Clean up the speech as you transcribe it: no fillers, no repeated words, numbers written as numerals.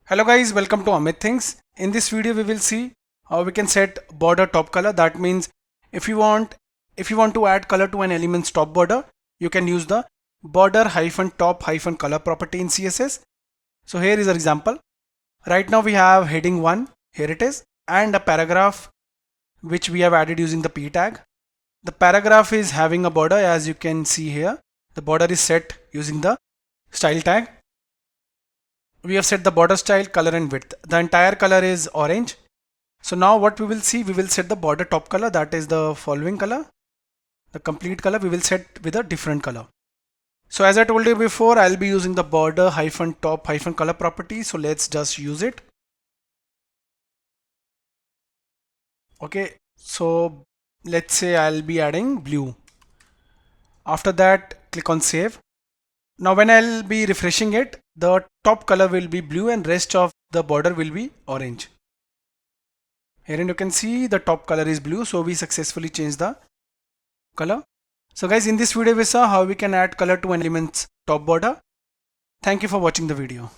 Hello guys, welcome to Amit Thinks. In this video we will see how we can set border top color. That means if you want to add color to an element's top border, you can use the border hyphen top hyphen color property in CSS. So here is an example. Right now we have heading 1, here it is, and a paragraph which we have added using the p tag. The paragraph is having a border, as you can see here. The border is set using the style tag. We have set the border style, color and width. The entire color is orange. So now what we will see, we will set the border top color, that is the following color. The complete color we will set with a different color. So as I told you before, I'll be using the border hyphen top hyphen color property. So let's just use it. Okay, so let's say I'll be adding blue. After that, click on save. Now when I'll be refreshing it, the top color will be blue and rest of the border will be orange. Here and you can see the top color is blue, so we successfully changed the color. So guys, in this video we saw how we can add color to an element's top border. Thank you for watching the video.